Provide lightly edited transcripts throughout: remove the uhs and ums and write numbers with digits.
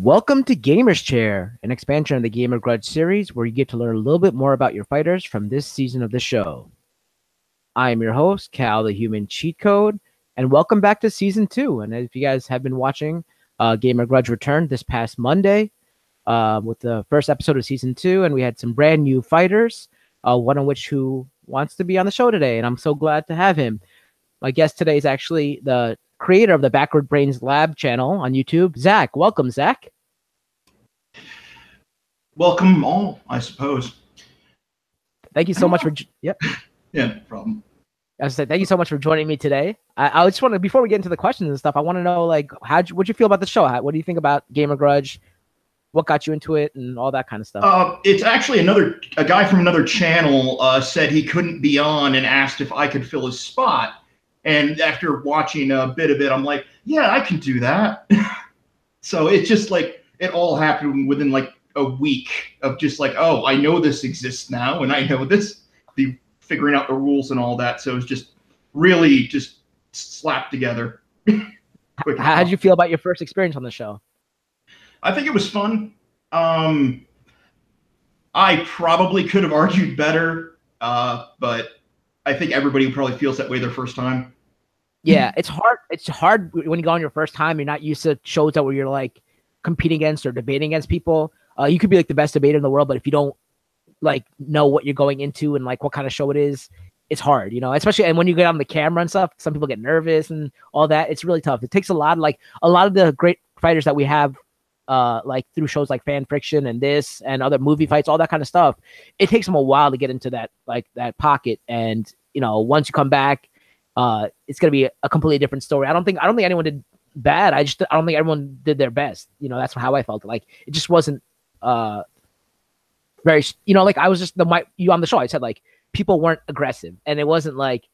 Welcome to Gamer's Chair, an expansion of the Gamer Grudge series where you get to learn a little bit more about your fighters from this season of the show. I am your host, Cal the Human Cheat Code, and welcome back to Season 2. And if you guys have been watching, Gamer Grudge returned this past Monday with the first episode of Season 2, and we had some brand new fighters, one of which who wants to be on the show today, and I'm so glad to have him. My guest today is actually the creator of the Backward Brains Lab channel on YouTube, Zach. Welcome, Zach. Welcome all, I suppose. Thank you so much for Yeah, no problem. I said thank you so much for joining me today. I just want to, before we get into the questions and stuff, I want to know, like, what'd you feel about the show? What do you think about Gamer Grudge? What got you into it and all that kind of stuff? It's actually a guy from another channel said he couldn't be on and asked if I could fill his spot. And after watching a bit of it, I'm like, yeah, I can do that. So it's just like, it all happened within like a week of just like, oh, I know this exists now. And I know this, figuring out the rules and all that. So it's just really just slapped together. How did you feel about your first experience on the show? I think it was fun. I probably could have argued better, but I think everybody probably feels that way their first time. Yeah, it's hard. It's hard when you go on your first time. You're not used to shows that where you're like competing against or debating against people. You could be like the best debater in the world, but if you don't like know what you're going into and like what kind of show it is, it's hard, you know, especially. And when you get on the camera and stuff, some people get nervous and all that. It's really tough. It takes a lot of the great fighters that we have, like through shows like Fan Friction and this and other movie fights, all that kind of stuff. It takes them a while to get into that, like that pocket. And, you know, once you come back, it's going to be a completely different story. I don't think anyone did bad. I don't think everyone did their best. You know, that's how I felt. Like, it just wasn't, very, you know, like I was just you on the show. I said like people weren't aggressive, and it wasn't like,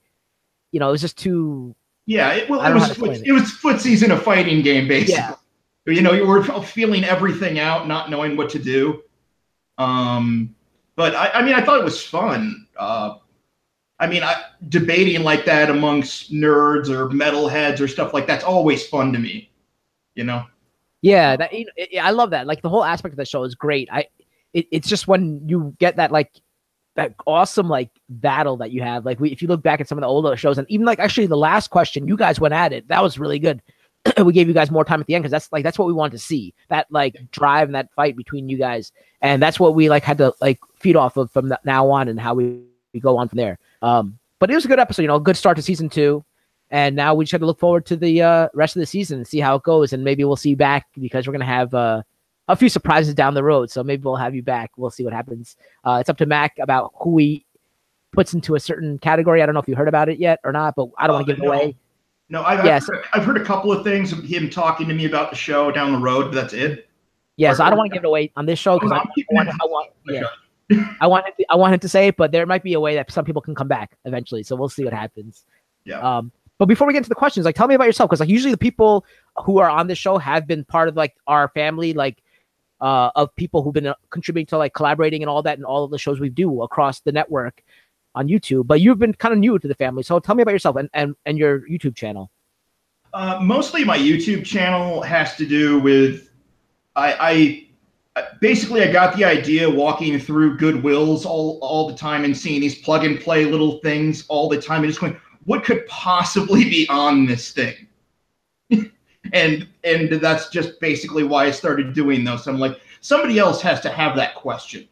you know, it was just too. Yeah, it was footsies in a fighting game, basically. Yeah. You know, you were feeling everything out, not knowing what to do. But I mean, I thought it was fun. Debating like that amongst nerds or metalheads or stuff like that's always fun to me. You know. Yeah, I love that. Like the whole aspect of the show is great. It's just when you get that like that awesome like battle that you have. Like if you look back at some of the older shows, and even like actually the last question, you guys went at it. That was really good. We gave you guys more time at the end because that's what we wanted to see. That like drive and that fight between you guys, and that's what we like had to like feed off of from now on, and how we go on from there. But it was a good episode. You know, a good start to season 2. And now we just have to look forward to the rest of the season and see how it goes. And maybe we'll see you back because we're going to have a few surprises down the road. So maybe we'll have you back. We'll see what happens. It's up to Mac about who he puts into a certain category. I don't know if you heard about it yet or not, but I don't want to give it away. No, I've heard a couple of things of him talking to me about the show down the road, but that's it. Yeah, so I don't want to give it away on this show because I want him to say it, but there might be a way that some people can come back eventually. So we'll see what happens. Yeah. But before we get into the questions, like, tell me about yourself, because like usually the people who are on this show have been part of like our family, like of people who've been contributing to like collaborating and all that, and all of the shows we do across the network on YouTube. But you've been kind of new to the family, so tell me about yourself and your YouTube channel. Mostly my YouTube channel has to do with I basically got the idea walking through Goodwills all the time and seeing these plug and play little things all the time and just going, what could possibly be on this thing? and that's just basically why I started doing those. I'm like, somebody else has to have that question.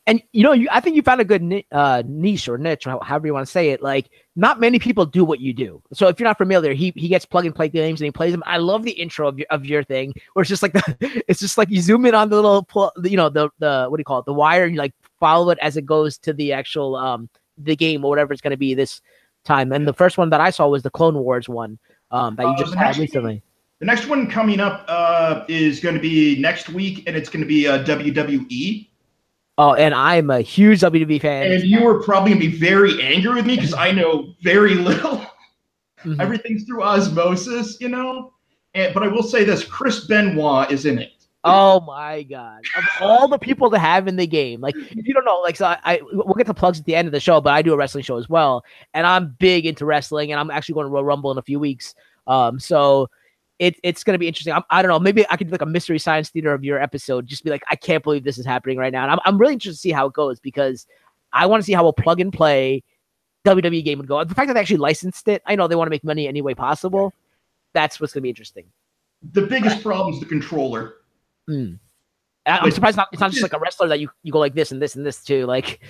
And you know, I think you found a good niche or however you want to say it. Like, not many people do what you do. So if you're not familiar, he gets plug and play games and he plays them. I love the intro of your thing, where it's just like it's just like you zoom in on the little you know, the what do you call it, the wire, and you like follow it as it goes to the actual the game or whatever it's going to be this time. And the first one that I saw was the Clone Wars one that you just had recently. The next one coming up is going to be next week, and it's going to be WWE. Oh, and I'm a huge WWE fan. And you are probably going to be very angry with me because I know very little. Mm-hmm. Everything's through osmosis, you know? But I will say this, Chris Benoit is in it. Oh my God. Of all the people to have in the game, like, if you don't know, like, so we'll get to plugs at the end of the show, but I do a wrestling show as well. And I'm big into wrestling, and I'm actually going to Royal Rumble in a few weeks. So it's going to be interesting. I don't know. Maybe I could do like a mystery science theater of your episode. Just be like, I can't believe this is happening right now. And I'm really interested to see how it goes because I want to see how a plug and play WWE game would go. The fact that they actually licensed it, I know they want to make money any way possible. That's what's going to be interesting. The biggest problem is the controller. I'm surprised it's not just like a wrestler that you go like this and this and this too. Like,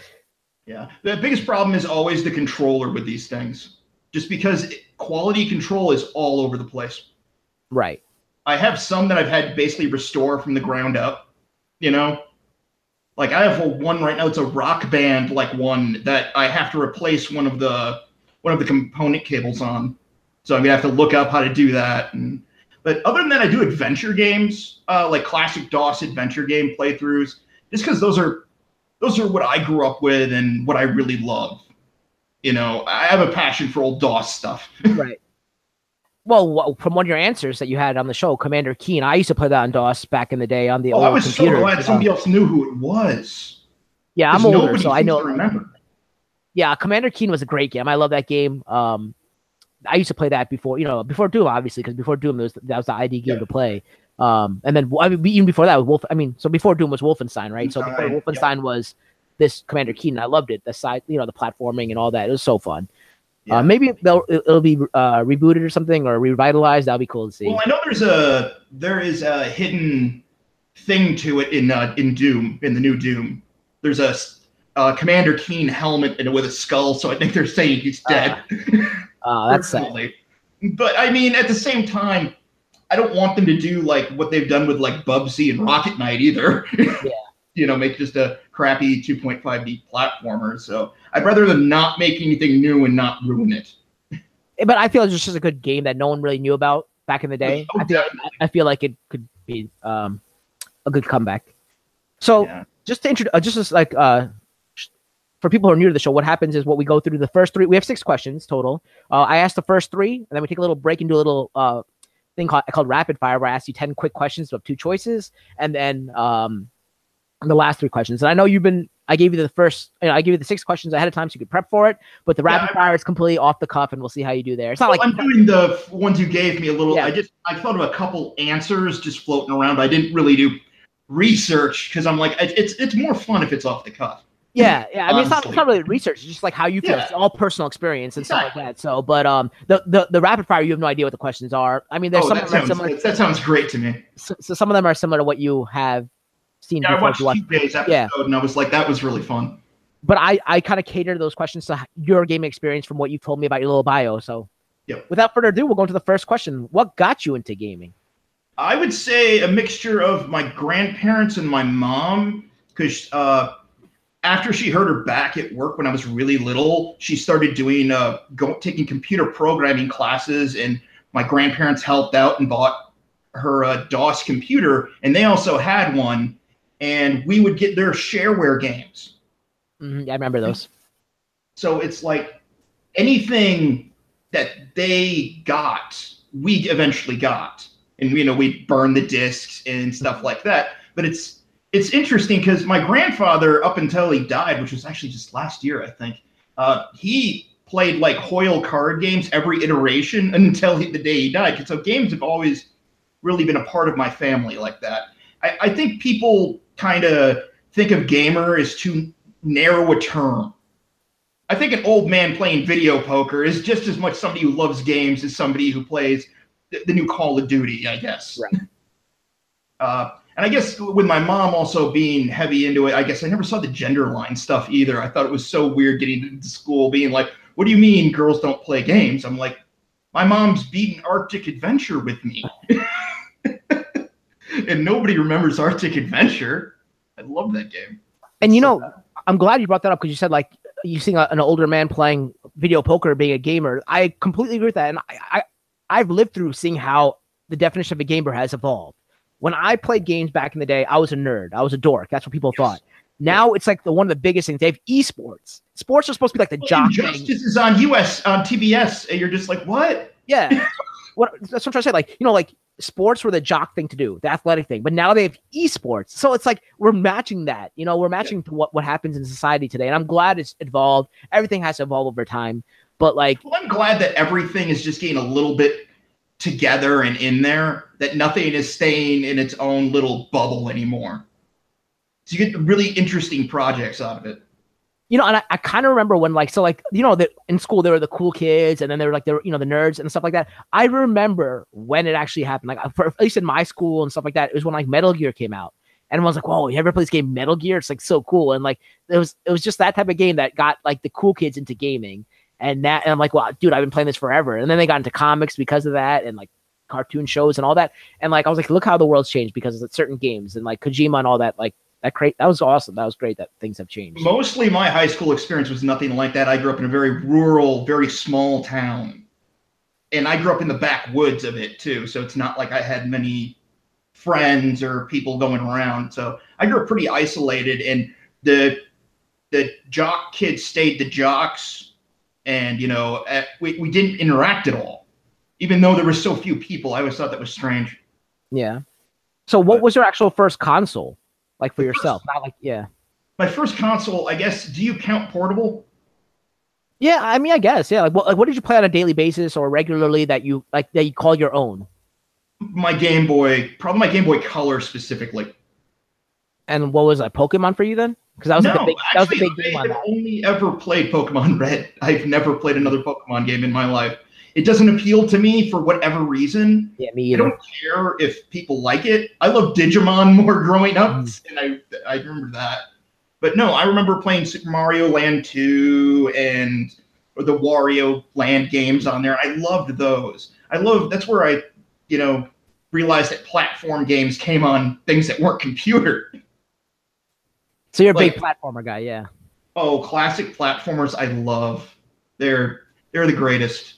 yeah, the biggest problem is always the controller with these things. Just because quality control is all over the place. Right. I have some that I've had to basically restore from the ground up. You know, like I have one right now. It's a Rock Band like one that I have to replace one of the component cables on. So I'm gonna have to look up how to do that. But other than that, I do adventure games, like classic DOS adventure game playthroughs, just because those are what I grew up with and what I really love. You know, I have a passion for old DOS stuff. Right. Well, from one of your answers that you had on the show, Commander Keen, I used to play that on DOS back in the day on the old computer. So glad somebody else knew who it was. Yeah, I'm older, so I know. Remember. Yeah, Commander Keen was a great game. I love that game. I used to play that before Doom, obviously, because before Doom, that was the ID game to play. And then even before that, so before Doom was Wolfenstein, right? So before Wolfenstein was this Commander Keen, I loved it. The side, the platforming and all that. It was so fun. Yeah. Maybe it'll be rebooted or something or revitalized. That'll be cool to see. Well, I know there is a hidden thing to it in Doom, in the new Doom. There's a Commander Keen helmet with a skull, so I think they're saying he's dead. That's sad. But I mean, at the same time, I don't want them to do like what they've done with like Bubsy and Rocket Knight either. Yeah. Make just a crappy 2.5D platformer. So I'd rather them not make anything new and not ruin it. But I feel it's just a good game that no one really knew about back in the day. I feel like it could be a good comeback. So just to introduce, for people who are new to the show, what happens is we go through the first three. We have 6 questions total. I ask the first 3, and then we take a little break and do a little thing called rapid fire, where I ask you 10 quick questions of 2 choices, and then the last 3 questions. And I know I gave you the 6 questions ahead of time so you could prep for it, but the rapid fire is completely off the cuff, and we'll see how you do there. It's not like I'm doing the ones you gave me a little. Yeah. I thought of a couple answers just floating around, but I didn't really do research because I'm like, it's more fun if it's off the cuff. Yeah. I mean, it's not really research. It's just like how you feel. Yeah. It's all personal experience and stuff like that. So, but the rapid fire, you have no idea what the questions are. I mean, there's some of them similar. That sounds great to me. So some of them are similar to what you have seen. Yeah, I watched Tuesday's episode, and I was like, that was really fun. But I kind of cater those questions to your gaming experience from what you've told me about your little bio. So, without further ado, we'll go into the first question. What got you into gaming? I would say a mixture of my grandparents and my mom, because after she hurt her back at work when I was really little, she started doing taking computer programming classes, and my grandparents helped out and bought her DOS computer, and they also had one, and we would get their shareware games. I remember those. So it's like anything that they got, we eventually got, and we'd burn the discs and stuff like that. But it's interesting because my grandfather, up until he died, which was actually just last year, I think, he played like Hoyle card games every iteration until the day he died. So games have always really been a part of my family like that. I think people kind of think of gamer as too narrow a term. I think an old man playing video poker is just as much somebody who loves games as somebody who plays the new Call of Duty, I guess. Right. And I guess with my mom also being heavy into it, I guess I never saw the gender line stuff either. I thought it was so weird getting into school being like, what do you mean girls don't play games? I'm like, my mom's beaten Arctic Adventure with me. And nobody remembers Arctic Adventure. I love that game. And I'm glad you brought that up because you said like you seeing an older man playing video poker being a gamer. I completely agree with that. And I've lived through seeing how the definition of a gamer has evolved. When I played games back in the day, I was a nerd. I was a dork. That's what people thought. Now it's like one of the biggest things. They have esports. Sports are supposed to be like the jock thing. Justice is on TBS, and you're just like, what? Yeah. That's what I'm trying to say. Like, like sports were the jock thing to do, the athletic thing. But now they have esports. So it's like we're matching that. We're matching to what happens in society today. And I'm glad it's evolved. Everything has to evolve over time. But like, I'm glad that everything is just getting a little bit together and in there that nothing is staying in its own little bubble anymore. So you get really interesting projects out of it. You know, and I kind of remember when, like, so, like, you know, that in school there were the cool kids, and then there were, like, you know, the nerds and stuff like that. I remember when it actually happened. Like, at least in my school and stuff like that, it was when, like, Metal Gear came out, and everyone's like, "Whoa, you ever play this game, Metal Gear? It's, like, so cool." And, like, it was just that type of game that got, like, the cool kids into gaming, and I'm like, "Well, dude, I've been playing this forever." And then they got into comics because of that, and, like, cartoon shows and all that. And, like, I was like, look how the world's changed because of certain games and, like, Kojima and all that, like. That was awesome. That was great that things have changed. Mostly my high school experience was nothing like that. I grew up in a very rural, very small town. And I grew up in the backwoods of it too. So it's not like I had many friends or people going around. So I grew up pretty isolated, and the jock kids stayed the jocks, and, you know, we didn't interact at all. Even though there were so few people, I always thought that was strange. Yeah. So what was your actual first console? Like for yourself, not like, yeah. My first console, I guess, do you count portable? Yeah, I mean, I guess, yeah. Like, what did you play on a daily basis or regularly that you call your own? My Game Boy, probably my Game Boy Color specifically. And what was that, Pokemon for you then? Because that was like a big game on that. I've only ever played Pokemon Red. I've never played another Pokemon game in my life. It doesn't appeal to me for whatever reason. Yeah, me either. I don't care if people like it. I love Digimon more growing up, and I remember that. But no, I remember playing Super Mario Land 2 and the Wario Land games on there. I loved those. That's where I, you know, realized that platform games came on things that weren't computer. So you're a big platformer guy, yeah. Oh, classic platformers I love. They're the greatest.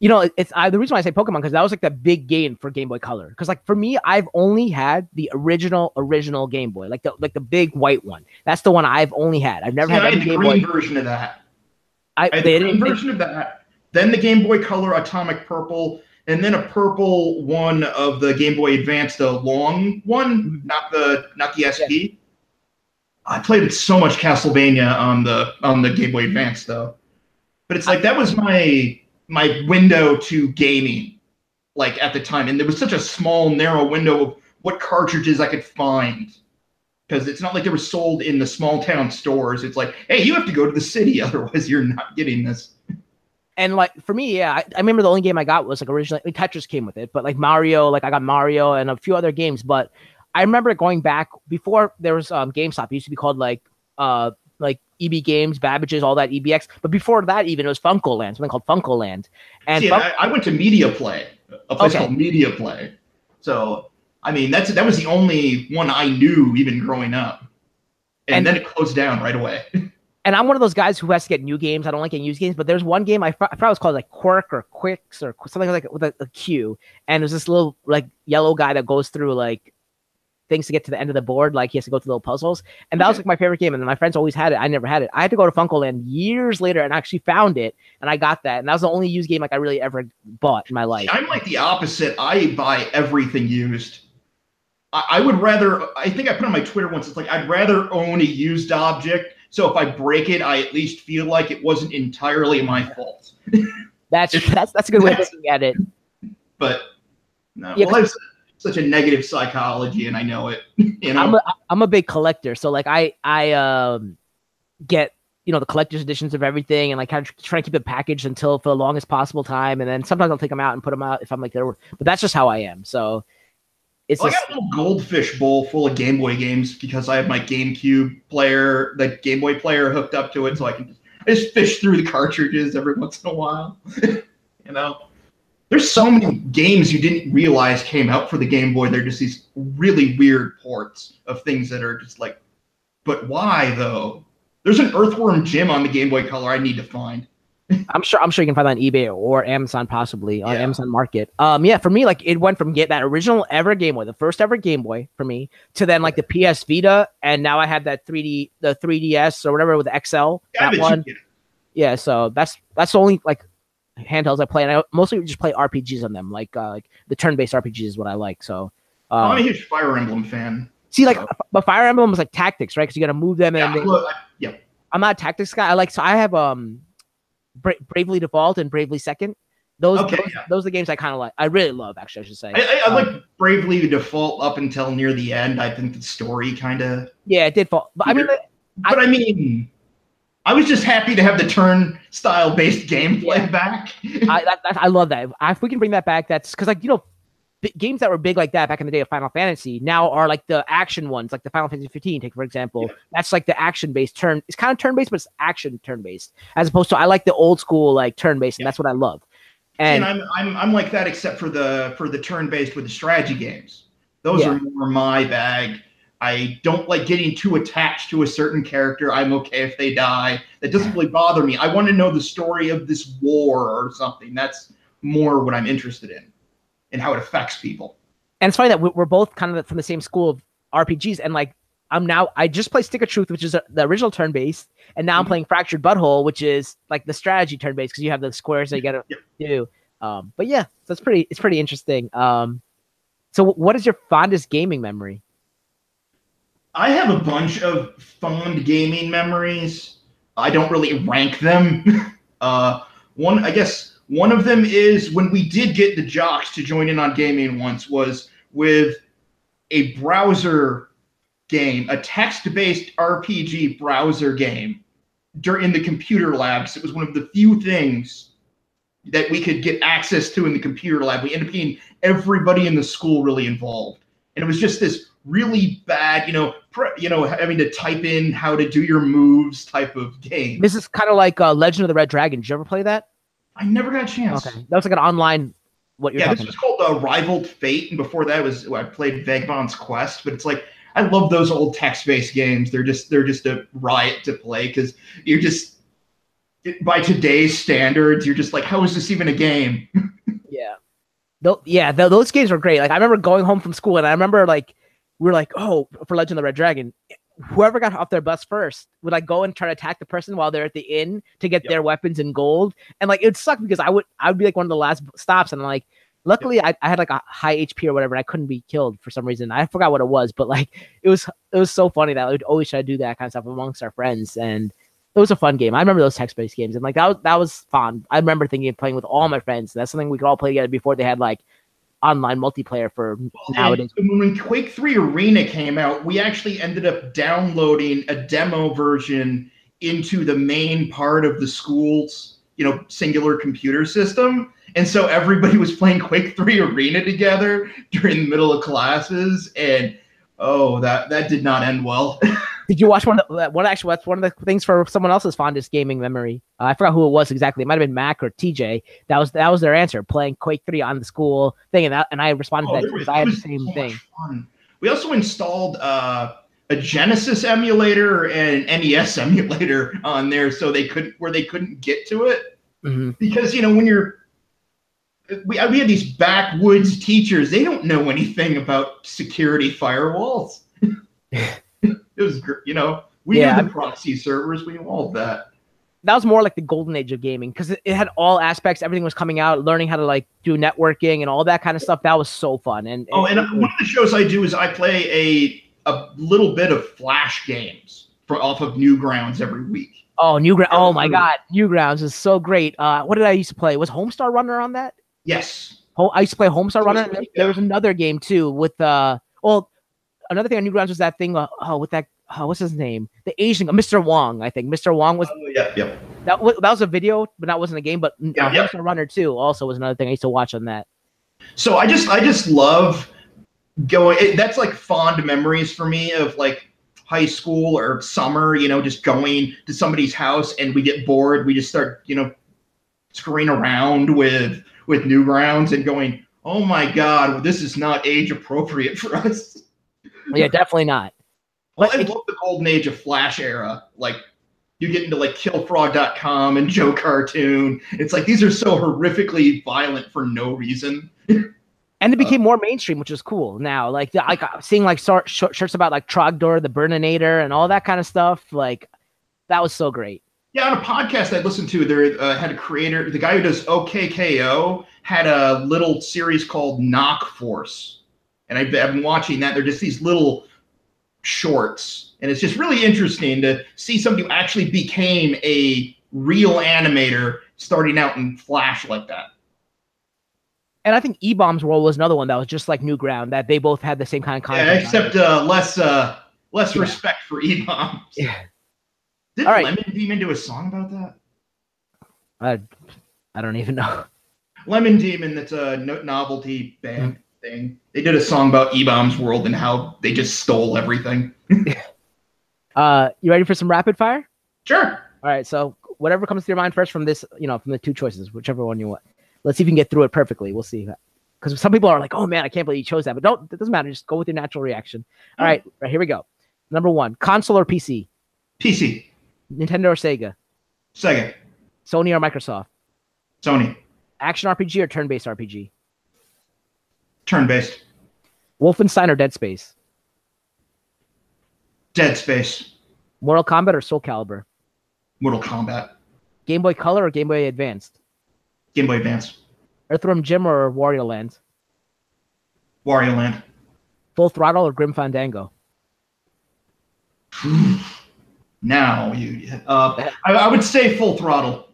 You know, the reason why I say Pokemon, because that was like the big game for Game Boy Color. Because, like, for me, I've only had the original Game Boy, like the big white one. That's the one I've only had. I've never had any the Game green Boy version of that. I had the green version of that. Then the Game Boy Color Atomic Purple, and then a purple one of the Game Boy Advance, the long one, not the SP. Yeah. I played so much Castlevania on the Game Boy Advance though, but it's like that was my window to gaming, like at the time, and there was such a small, narrow window of what cartridges I could find, because it's not like they were sold in the small town stores. It's like, hey, you have to go to the city, otherwise you're not getting this. And like for me, yeah, I remember the only game I got was like originally Tetris came with it, but like Mario, like I got Mario and a few other games. But I remember going back before there was GameStop. It used to be called like EB Games, Babbage's, all that EBX. But before that, even it was Funko Land, something called Funko Land. And I went to Media Play, a place called Media Play. So I mean, that was the only one I knew even growing up, and then it closed down right away. And I'm one of those guys who has to get new games. I don't like getting used games, but there's one game I forgot it was called like Quirk or Quicks or something like with a Q. And there's this little like yellow guy that goes through like things to get to the end of the board. Like he has to go through little puzzles. And that was like my favorite game. And then my friends always had it. I never had it. I had to go to Funko Land years later and actually found it. And I got that. And that was the only used game like I really ever bought in my life. I'm like the opposite. I buy everything used. I would rather, I think I put on my Twitter once, it's like, I'd rather own a used object. So if I break it, I at least feel like it wasn't entirely my fault. That's a good way of looking at it. But no, yeah, well, that's such a negative psychology, and I know it. You know? I'm a big collector, so like I get the collector's editions of everything, and like kind of try to keep it packaged until for the longest possible time, and then sometimes I'll take them out and put them out if I'm like there. But that's just how I am. So. I got a little goldfish bowl full of Game Boy games because I have my GameCube player, the Game Boy player hooked up to it, so I just fish through the cartridges every once in a while. There's so many games you didn't realize came out for the Game Boy. They're just these really weird ports of things that are just like, but why though? There's an Earthworm Jim on the Game Boy Color I need to find. I'm sure you can find that on eBay or Amazon, possibly on Amazon Market. For me, like it went from that original ever Game Boy, the first ever Game Boy for me, to then like the PS Vita, and now I have that the 3DS or whatever with the XL. That one. Yeah, so that's the only like handhelds I play, and I mostly just play RPGs on them, like the turn-based RPGs is what I like. So I'm a huge Fire Emblem fan. See, but Fire Emblem was like tactics, right? Because you got to move them, and I'm not a tactics guy. I have Bravely Default and Bravely Second, Those Okay, those yeah. those are the games I kind of like. I really love, actually, I should say. I like Bravely Default up until near the end. I think the story kind of. Yeah, it did fall, but I mean, But I mean, I was just happy to have the turn style based gameplay yeah, back. I love that. If we can bring that back, that's because, like, games that were big like that back in the day of Final Fantasy now are like the action ones, like the Final Fantasy 15. Take for example, that's like the action based turn. It's kind of turn based, but it's action turn based, as opposed to I like the old school like turn based, and that's what I love. And And I'm like that except for the turn based with the strategy games. Those are more my bag. I don't like getting too attached to a certain character. I'm okay if they die. That doesn't really bother me. I want to know the story of this war or something. That's more what I'm interested in and how it affects people. And it's funny that we're both kind of from the same school of RPGs. And like, I just play Stick of Truth, which is the original turn based. And now I'm playing Fractured Butthole, which is like the strategy turn based because you have the squares that you got to do. But yeah, so it's pretty interesting. So what is your fondest gaming memory? I have a bunch of fond gaming memories. I don't really rank them. I guess one of them is when we did get the jocks to join in on gaming once was with a browser game, a text-based RPG browser game during the computer labs. It was one of the few things that we could get access to in the computer lab. We ended up getting everybody in the school really involved. And it was just this really bad, having to type in how to do your moves type of game. This is kind of like Legend of the Red Dragon. Did you ever play that? I never got a chance. Okay, that was like an online. This was called Rivaled Fate, and before that I played Vagabond's Quest. But it's like I love those old text-based games. They're just a riot to play because you're just by today's standards, you're just like, how is this even a game? Those games were great. Like I remember going home from school, and I remember like we were like, oh, for Legend of the Red Dragon, whoever got off their bus first would like go and try to attack the person while they're at the inn to get their weapons and gold. And like it would suck because I would be like one of the last stops, and like luckily I had like a high HP or whatever, and I couldn't be killed for some reason. I forgot what it was, but like it was so funny that I would always try to do that kind of stuff amongst our friends, and it was a fun game. I remember those text-based games, and like that was fun. I remember thinking of playing with all my friends. And that's something we could all play together before they had like online multiplayer for nowadays. When Quake 3 Arena came out, we actually ended up downloading a demo version into the main part of the school's, singular computer system. And so everybody was playing Quake 3 Arena together during the middle of classes. And that did not end well. Did you watch that's one of the things for someone else's fondest gaming memory? I forgot who it was exactly. It might have been Mac or TJ. That was their answer, playing Quake 3 on the school thing, and I responded to that because I had the same thing. We also installed a Genesis emulator and an NES emulator on there, so they couldn't get to it because when we had these backwoods teachers, they don't know anything about security firewalls. It was, we knew the proxy servers. We knew all of that. That was more like the golden age of gaming because it had all aspects. Everything was coming out, learning how to like do networking and all that kind of stuff. That was so fun. And one of the shows I do is I play a little bit of Flash games off of Newgrounds every week. Oh, Newgrounds! Oh my God, Newgrounds is so great. What did I used to play? Was Homestar Runner on that? Yes. I used to play Homestar Runner. There was another game too with another thing on Newgrounds was that thing with that what's his name? The Asian Mr. Wong, I think. Mr. Wong was that was a video, but that wasn't a game. But Mr. Runner 2 also was another thing I used to watch on that. So I just love going. That's like fond memories for me of like high school or summer. Just going to somebody's house and we get bored. We just start screwing around with Newgrounds and going, oh my God, this is not age appropriate for us. Yeah, definitely not. Well, I love the golden age of Flash era. Like, you get into like killfrog.com and Joe Cartoon. It's like these are so horrifically violent for no reason. And it became more mainstream, which is cool now. Like seeing like shirts about like Trogdor, the Burninator, and all that kind of stuff. Like, that was so great. Yeah, on a podcast I listened to, there had a creator, the guy who does OKKO, had a little series called Knock Force. And I've been watching that. They're just these little shorts. And it's just really interesting to see somebody who actually became a real animator starting out in Flash like that. And I think E-Bomb's World was another one that was just like Newground, that they both had the same kind of content. Yeah, except less respect for E-Bombs. Yeah. Did Lemon Demon do a song about that? I don't even know. Lemon Demon, that's a novelty band thing. They did a song about E-Bomb's World and how they just stole everything. You ready for some rapid fire? Sure. All right, so whatever comes to your mind first from this, from the two choices, whichever one you want. Let's see if you can get through it perfectly. We'll see. Because some people are like, oh man, I can't believe you chose that. But it doesn't matter. Just go with your natural reaction. All right, here we go. Number 1, console or PC? PC. Nintendo or Sega? Sega. Sony or Microsoft? Sony. Action RPG or turn-based RPG? Turn-based. Wolfenstein or Dead Space? Dead Space. Mortal Kombat or Soul Calibur? Mortal Kombat. Game Boy Color or Game Boy Advanced? Game Boy Advance. Earthworm Jim or Wario Land? Wario Land. Full Throttle or Grim Fandango? Now I would say Full Throttle.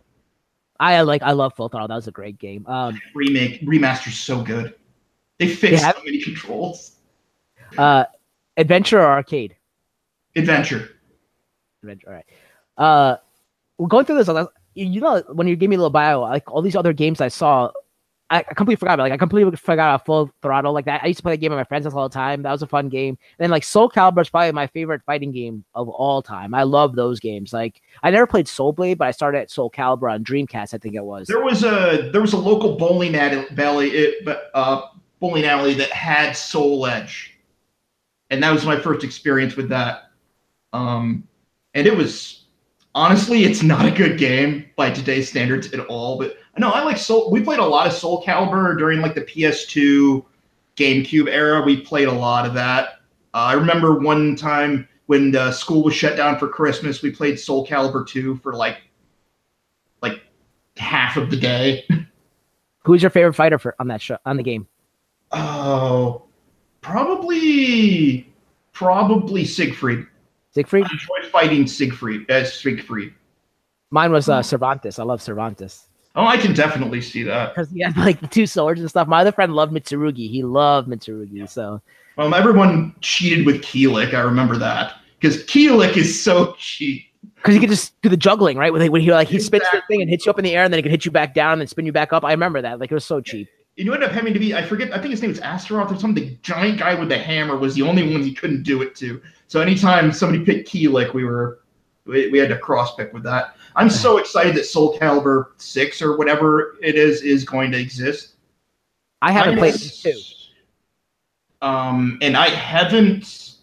I love Full Throttle. That was a great game. Remaster's so good. They fixed so many controls. Adventure or arcade? Adventure. All right. We're going through this. When you gave me a little bio, like all these other games I saw, I completely forgot about. Like I completely forgot about Full Throttle. Like that, I used to play that game with my friends all the time. That was a fun game. And then like Soul Calibur is probably my favorite fighting game of all time. I love those games. Like I never played Soul Blade, but I started at Soul Calibur on Dreamcast. I think it was. There was a local bowling alley that had Soul Edge, and that was my first experience with that. And it was. Honestly, it's not a good game by today's standards at all. But no, I like Soul. We played a lot of Soul Calibur during like the PS2, GameCube era. We played a lot of that. I remember one time when school was shut down for Christmas, we played Soul Calibur 2 for like half of the day. Who's your favorite fighter on the game? Oh, probably Siegfried. Siegfried? I enjoyed fighting Siegfried. Mine was Cervantes. I love Cervantes. Oh, I can definitely see that. Because he had like the two swords and stuff. My other friend loved Mitsurugi. He loved Mitsurugi. So. Everyone cheated with Keelik. I remember that. Because Keelik is so cheap. Because he could just do the juggling, right? When he spins the thing and hits you up in the air, and then he could hit you back down and then spin you back up. I remember that. Like, it was so cheap. You ended up having to be, I think his name was Astaroth or something. The giant guy with the hammer was the only one he couldn't do it to. So anytime somebody picked Keelik, we had to cross pick with that. I'm so excited that Soul Calibur 6 or whatever it is going to exist. I haven't played it too. And I haven't.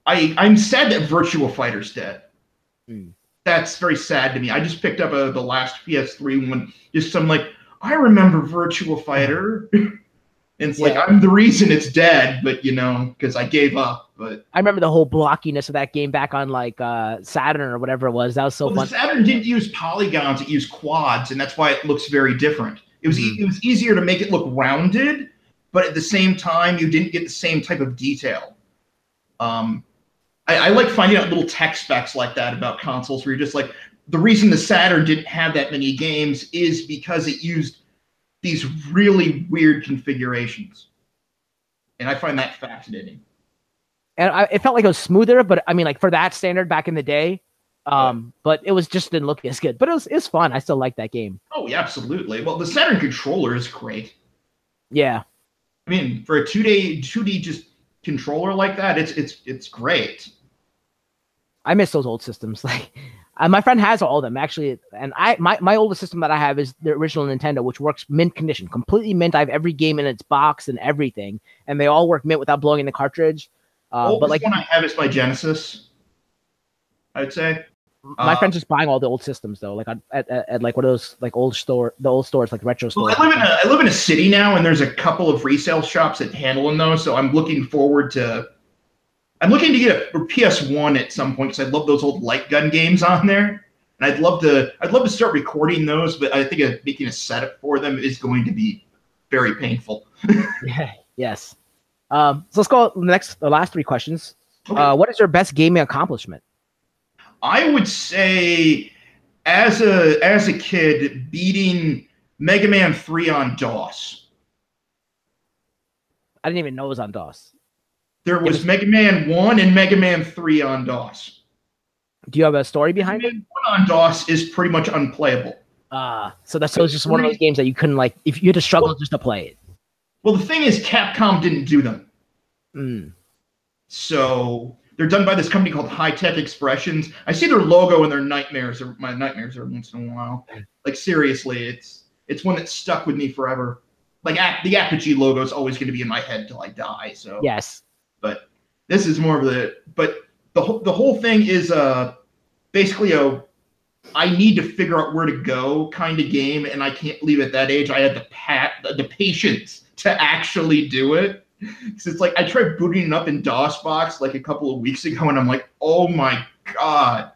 I'm sad that Virtua Fighter's dead. That's very sad to me. I just picked up the last PS3 one. I remember Virtua Fighter. And it's like, I'm the reason it's dead, but because I gave up. But I remember the whole blockiness of that game back on like Saturn or whatever it was. That was so fun. The Saturn didn't use polygons; it used quads, and that's why it looks very different. It was easier to make it look rounded, but at the same time, you didn't get the same type of detail. I like finding out little tech specs like that about consoles, where you're just like, the reason the Saturn didn't have that many games is because it used these really weird configurations. And I find that fascinating. And it felt like it was smoother, but I mean, like for that standard back in the day, but it didn't look as good. But it's fun. I still like that game. Oh, yeah, absolutely. Well, the Saturn controller is great. Yeah. I mean, for a 2D just controller like that, it's great. I miss those old systems. Like, my friend has all of them actually, and my oldest system that I have is the original Nintendo, which works mint condition, completely mint. I have every game in its box and everything, and they all work mint without blowing in the cartridge. But like, one I have is my Genesis, I'd say. My friend's just buying all the old systems though, like at like one of those like old stores, like retro stores. Well, I live in a city now, and there's a couple of resale shops that handle those. So I'm looking to get a PS1 at some point because I love those old light gun games on there, and I'd love to start recording those. But I think making a setup for them is going to be very painful. Yeah. Yes. So let's go the last three questions. Okay. What is your best gaming accomplishment? I would say, as a kid, beating Mega Man 3 on DOS. I didn't even know it was on DOS. There was Mega Man 1 and Mega Man 3 on DOS. Do you have a story behind Mega Man 1 on DOS is pretty much unplayable. So it's just one of those games that you couldn't like, if you had to struggle just to play it. Well, the thing is, Capcom didn't do them. So they're done by this company called High Tech Expressions. I see their logo and their nightmares. My nightmares every once in a while. Like seriously, it's one that stuck with me forever. Like the Apogee logo is always going to be in my head till I die. So yes, but this is more of the whole thing is basically I need to figure out where to go kind of game, and I can't believe at that age I had the patience to actually do it. Because it's like I tried booting it up in DOSBox like a couple of weeks ago, and I'm like, oh my god,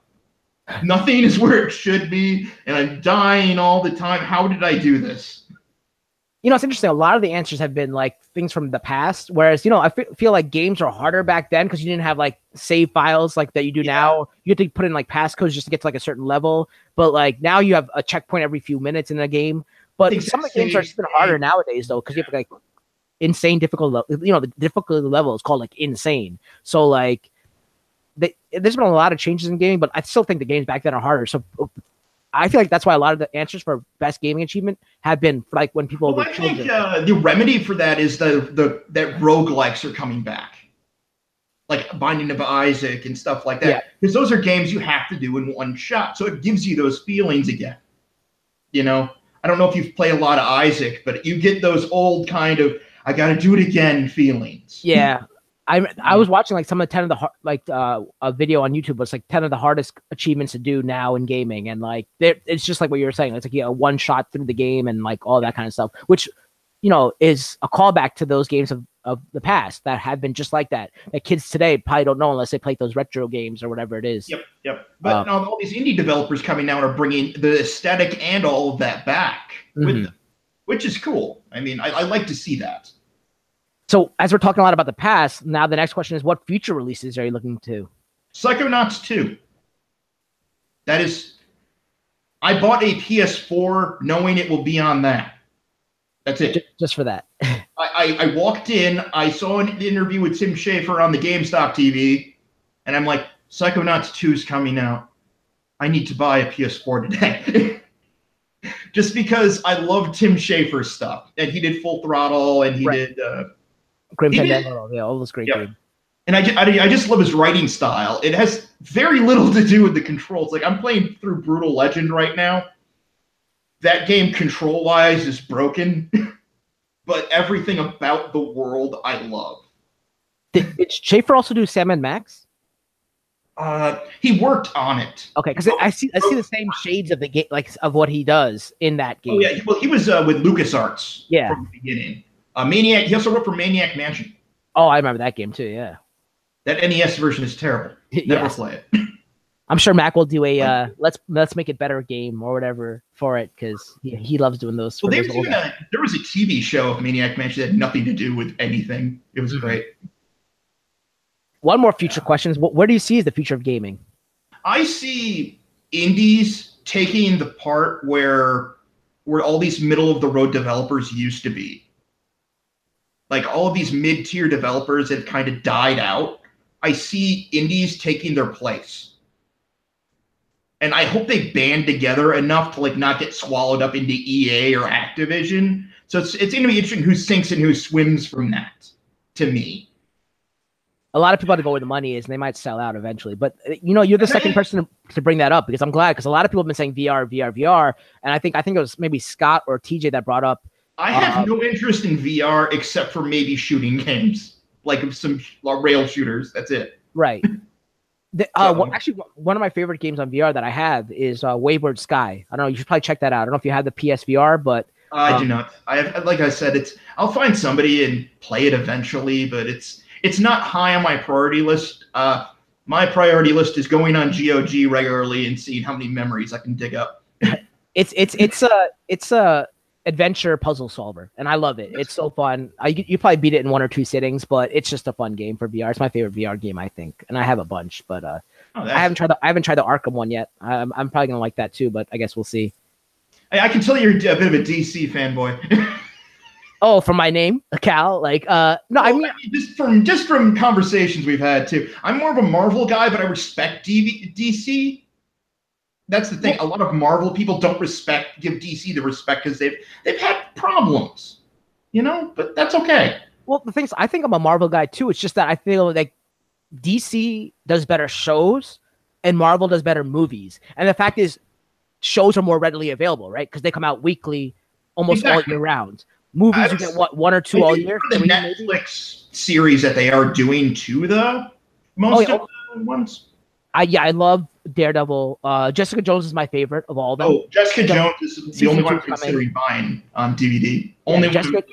nothing is where it should be, and I'm dying all the time. How did I do this? You know, it's interesting. A lot of the answers have been like things from the past, whereas, you know, I feel like games are harder back then because you didn't have like save files like that you do now. You have to put in like passcodes just to get to like a certain level. But like now you have a checkpoint every few minutes in a game. But some of the games are even harder nowadays though, because you have like insane difficult. You know, the difficulty level is called like insane. So like there's been a lot of changes in gaming, but I still think the games back then are harder. So I feel like that's why a lot of the answers for best gaming achievement have been like when people. Well, I think the remedy for that is that roguelikes are coming back, like Binding of Isaac and stuff like that, because those are games you have to do in one shot. So it gives you those feelings again. You know, I don't know if you've played a lot of Isaac, but you get those old kind of I got to do it again feelings. Yeah. I was watching like some of the 10 of the a video on YouTube was like 10 of the hardest achievements to do now in gaming, and like it's just like what you were saying. It's like a one shot through the game and like all that kind of stuff, which you know is a callback to those games of the past that have been just like that. That kids today probably don't know unless they play those retro games or whatever it is. Yep. But now all these indie developers coming out are bringing the aesthetic and all of that back with them, which is cool. I mean, I like to see that. So as we're talking a lot about the past, now the next question is, what future releases are you looking to? Psychonauts 2. That is, I bought a PS4 knowing it will be on that. That's it. Just for that. I walked in, I saw an interview with Tim Schafer on the GameStop TV, and I'm like, Psychonauts 2 is coming out. I need to buy a PS4 today. Just because I love Tim Schafer's stuff. And he did Full Throttle, and he did... Grim Fandango, yeah, all those great games. And I just love his writing style. It has very little to do with the controls. Like I'm playing through Brutal Legend right now. That game control-wise is broken, but everything about the world I love. Did Schafer also do Sam & Max? He worked on it. Okay, because I see the same shades of the game, like of what he does in that game. Oh yeah, well he was with LucasArts from the beginning. Maniac. He also wrote for Maniac Mansion. Oh, I remember that game too. Yeah, that NES version is terrible. Never play it. I'm sure Mac will do a let's make it better game or whatever for it because he loves doing those. Well, there was a TV show of Maniac Mansion that had nothing to do with anything. It was great. One more future questions. Where do you see as the future of gaming? I see indies taking the part where all these middle of the road developers used to be. Like all of these mid-tier developers that have kind of died out, I see indies taking their place. And I hope they band together enough to like not get swallowed up into EA or Activision. So it's going to be interesting who sinks and who swims from that, to me. A lot of people have to go where the money is, and they might sell out eventually. But, you know, you're the second person to bring that up because I'm glad, because a lot of people have been saying VR, VR, VR. And I think it was maybe Scott or TJ that brought up. I have no interest in VR except for maybe shooting games, like some rail shooters. That's it. Right. Actually, one of my favorite games on VR that I have is Wayward Sky. I don't know. You should probably check that out. I don't know if you have the PSVR, but I do not. I have, like I said, I'll find somebody and play it eventually, but it's not high on my priority list. My priority list is going on GOG regularly and seeing how many memories I can dig up. It's a adventure puzzle solver, and I love it. It's so fun. You probably beat it in 1 or 2 sittings, but it's just a fun game for VR. It's my favorite VR game, I think, and I have a bunch, but I haven't tried the Arkham one yet. I'm probably gonna like that too, but I guess we'll see. I can tell you're a bit of a DC fanboy. Oh, from my name, Cal. Like, no, Well, I mean, just from conversations we've had too. I'm more of a Marvel guy, but I respect DC. That's the thing. A lot of Marvel people don't give DC the respect because they've had problems, But that's okay. well, the thing is, I think I'm a Marvel guy too. It's just that I feel like DC does better shows, and Marvel does better movies. And the fact is, shows are more readily available, right? Because they come out weekly, almost all year round. Movies, you get what, 1 or 2 all year? The 3 Netflix maybe? series that they are doing too, most of the ones. I love Daredevil. Jessica Jones is my favorite of all of them. Oh, Jessica Jones is the only one I'm considering buying on DVD. Only one.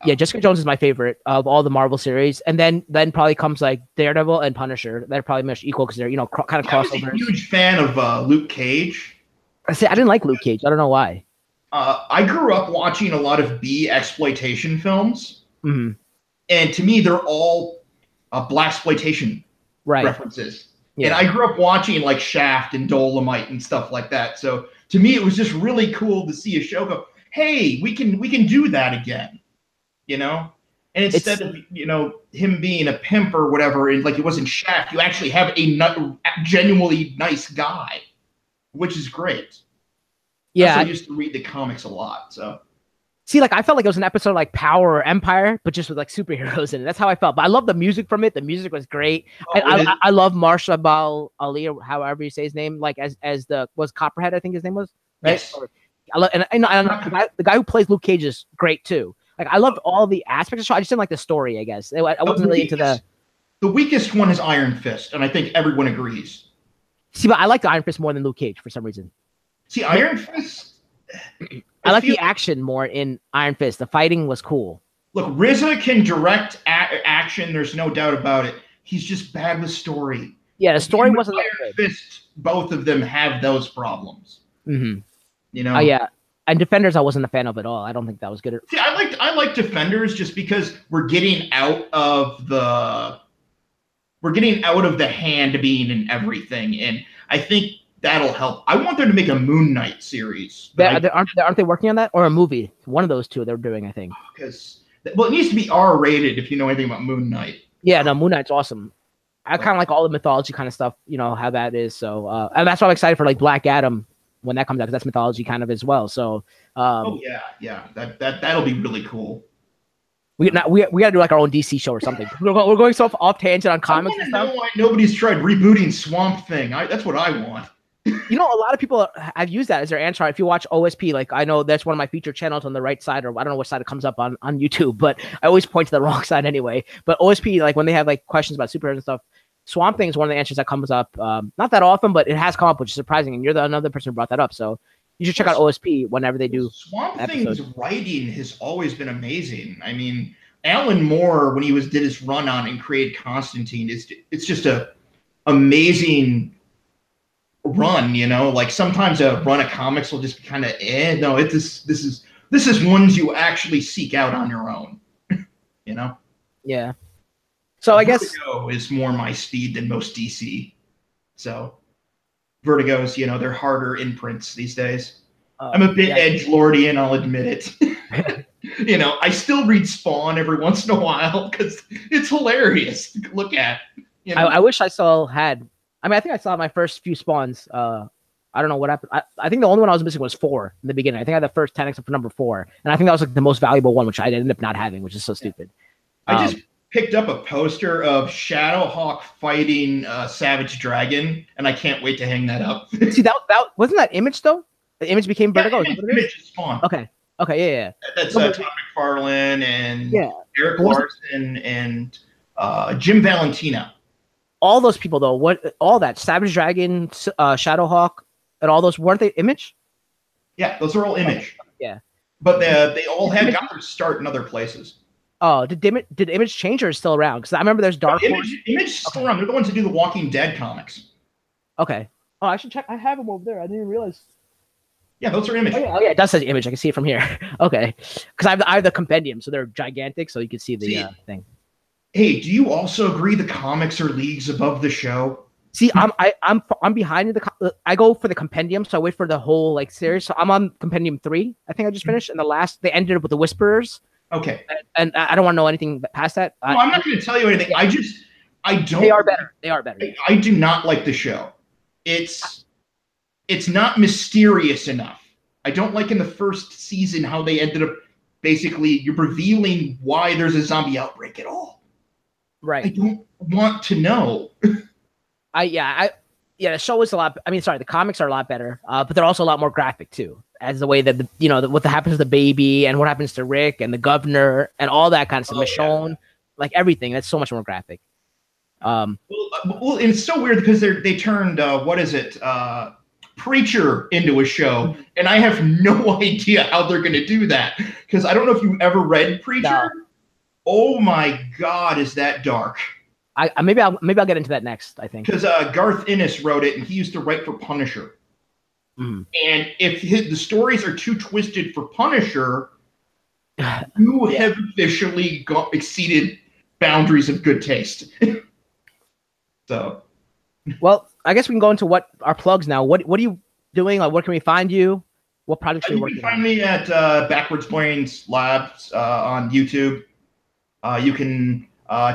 Yeah, Jessica Jones is my favorite of all the Marvel series, and then probably comes like Daredevil and Punisher. They're probably much equal because they're kind of crossovers. I was a huge fan of Luke Cage. I didn't like Luke Cage. I don't know why. I grew up watching a lot of B exploitation films, and to me, they're all blaxploitation references. Yeah. And I grew up watching like Shaft and Dolomite and stuff like that. So to me, it was just really cool to see a show go, "Hey, we can do that again," And instead of him being a pimp or whatever, and like it wasn't Shaft, you actually have a genuinely nice guy, which is great. Yeah, I used to read the comics a lot. So, see, like I felt like it was an episode like Power or Empire, but just with like superheroes in it. That's how I felt. But I love the music from it. The music was great. I love Marsha Ali, or however you say his name, like as was Copperhead, I think his name was. Right? Yes. I love and the guy who plays Luke Cage is great too. Like I loved all the aspects of the show. I just didn't like the story. I guess I wasn't really into the. The weakest one is Iron Fist, and I think everyone agrees. See, but I like the Iron Fist more than Luke Cage for some reason. See, Iron Fist. I like the action more in Iron Fist. The fighting was cool. Look, RZA can direct action. There's no doubt about it. He's just bad with story. Yeah, the story wasn't Iron Fist. Both of them have those problems. Mm-hmm. Oh yeah, and Defenders I wasn't a fan of at all. I don't think that was good. See, I like Defenders just because we're getting out of the hand being in everything, and I think that'll help. I want them to make a Moon Knight series. Aren't they working on that, or a movie? One of those two they're doing, I think. Because it needs to be R-rated if you know anything about Moon Knight. Yeah, no, Moon Knight's awesome. I kind of like all the mythology kind of stuff. How that is. So, and that's why I'm excited for like Black Adam when that comes out, because that's mythology kind of as well. So. Yeah, that'll be really cool. We got to do like our own DC show or something. We're going so off tangent on comics and stuff. I know why nobody's tried rebooting Swamp Thing. That's what I want. A lot of people have used that as their answer. If you watch OSP, like I know that's one of my featured channels on the right side, or I don't know which side it comes up on YouTube, but I always point to the wrong side anyway. But OSP, like when they have like questions about superheroes and stuff, Swamp Thing is one of the answers that comes up. Not that often, but it has come up, which is surprising. And you're another person who brought that up. So you should check out OSP whenever they do. Swamp Thing's writing has always been amazing. I mean, Alan Moore, when he did his run on and created Constantine, it's just a amazing run. Like sometimes a run of comics will just kind of no. This is ones you actually seek out on your own. Yeah. So I guess Vertigo is more my speed than most DC. So Vertigo's, they're harder imprints these days. I'm a bit edgelordian, I'll admit it. I still read Spawn every once in a while because it's hilarious to look at. I wish I still had. I mean, I think I saw my first few Spawns. I don't know what happened. I think the only one I was missing was 4 in the beginning. I think I had the first 10 except for number 4, and I think that was like the most valuable one, which I ended up not having, which is so stupid. I just picked up a poster of Shadowhawk fighting Savage Dragon, and I can't wait to hang that up. See, that wasn't that Image though. The Image became Vertigo. Image is Spawn. Okay, yeah. That's Todd McFarlane and Eric Larson and Jim Valentino. All those people though, all that Savage Dragon, Shadowhawk, and all those, weren't they Image? Yeah, those are all Image. Yeah, but they all got their start in other places. Oh, did Image change or is still around? Because I remember there's Dark Horse. Image is still around. They're the ones who do the Walking Dead comics. Okay. Oh, I should check. I have them over there. I didn't even realize. Yeah, those are Image. Oh yeah, it does say Image. I can see it from here. Okay, because I have the compendium, so they're gigantic, so you can see the thing. Hey, do you also agree the comics are leagues above the show? See, I'm behind in I go for the compendium, so I wait for the whole like series. So I'm on compendium 3. I think I just finished, and the last they ended up with the Whisperers. Okay. And I don't want to know anything past that. No, I'm not going to tell you anything. Yeah. I don't. They are better. They are better. I do not like the show. It's not mysterious enough. I don't like in the first season how they ended up basically you're revealing why there's a zombie outbreak at all. Right. I don't want to know. The show is a lot. I mean, sorry, the comics are a lot better, but they're also a lot more graphic too. As the way that what happens to the baby and what happens to Rick and the governor and all that kind of stuff. Michonne, like everything. That's so much more graphic. Well, and it's so weird because they turned Preacher into a show, and I have no idea how they're going to do that because I don't know if you ever read Preacher. No. Oh my God, is that dark? Maybe I'll get into that next. I think because Garth Ennis wrote it, and he used to write for Punisher. Mm. And if the stories are too twisted for Punisher, you have officially exceeded boundaries of good taste. So, well, I guess we can go into what our plugs now. What are you doing? Like, where can we find you? What projects are you working on? You can find me at Backwards Brains Labs on YouTube. You can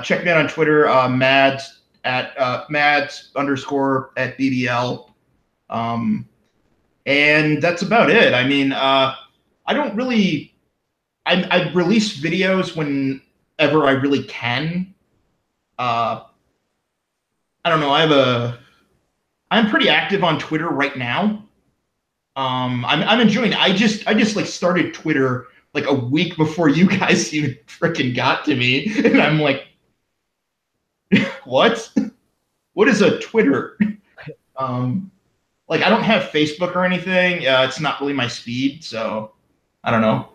check me out on Twitter, Mads at Mads_ at BBL. And that's about it. I mean, I don't really. I release videos whenever I really can. I don't know. I'm pretty active on Twitter right now. I'm enjoying it. I just like started Twitter like a week before you guys even freaking got to me, and I'm like, what? What is a Twitter? Like I don't have Facebook or anything. It's not really my speed, so I don't know.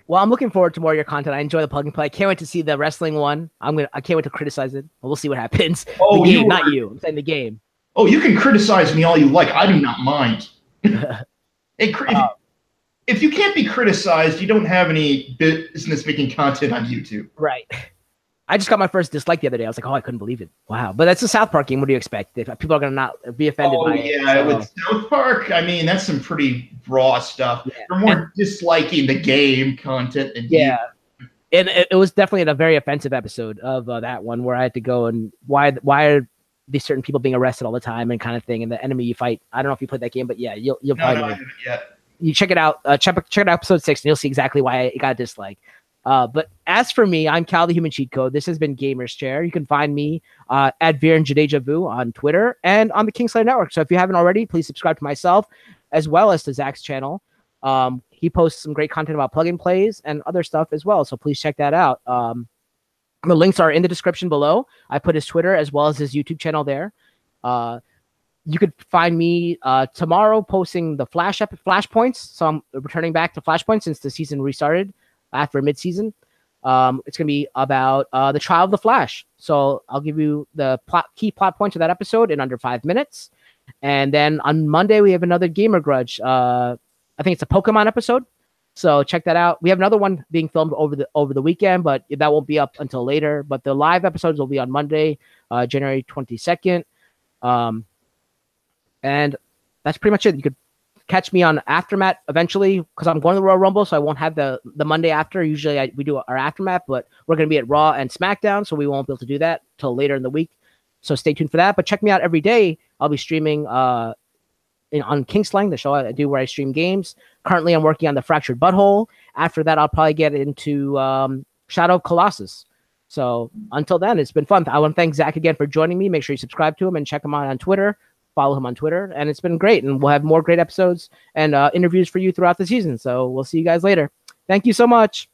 Well, I'm looking forward to more of your content. I enjoy the plug and play. I can't wait to see the wrestling one. I can't wait to criticize it. We'll see what happens. Oh, the game, not you. I'm saying the game. Oh, you can criticize me all you like. I do not mind. If you can't be criticized, you don't have any business making content on YouTube. Right. I just got my first dislike the other day. I was like, oh, I couldn't believe it. Wow. But that's a South Park game. What do you expect? People are going to not be offended by it. Yeah, with South Park, I mean, that's some pretty raw stuff. Yeah. You're more disliking the game content than you. And it was definitely a very offensive episode of that one where I had to go and why are these certain people being arrested all the time and kind of thing, and the enemy you fight. I don't know if you played that game, but yeah, you'll probably I haven't yet. You check it out. Check out episode 6, and you'll see exactly why it got a dislike. But as for me, I'm Cal the Human Cheat Code. This has been Gamer's Chair. You can find me at Viren Jadeja Vu on Twitter and on the Kingslayer Network. So if you haven't already, please subscribe to myself as well as to Zach's channel. He posts some great content about plug and plays and other stuff as well. So please check that out. The links are in the description below. I put his Twitter as well as his YouTube channel there. You could find me tomorrow posting the Flashpoints. So I'm returning back to Flashpoints since the season restarted after midseason. It's going to be about the trial of the Flash. So I'll give you the key plot points of that episode in under 5 minutes. And then on Monday, we have another Gamer Grudge. I think it's a Pokemon episode. So check that out. We have another one being filmed over the weekend, but that won't be up until later. But the live episodes will be on Monday, January 22nd. And that's pretty much it. You could catch me on Aftermath eventually because I'm going to the Royal Rumble, so I won't have the Monday after. Usually we do our Aftermath, but we're going to be at Raw and SmackDown, so we won't be able to do that till later in the week. So stay tuned for that. But check me out every day. I'll be streaming on Kingslang, the show I do where I stream games. Currently, I'm working on the Fractured Butthole. After that, I'll probably get into Shadow of Colossus. So until then, it's been fun. I want to thank Zach again for joining me. Make sure you subscribe to him and check him out on Twitter. Follow him on Twitter. And it's been great. And we'll have more great episodes and interviews for you throughout the season. So we'll see you guys later. Thank you so much.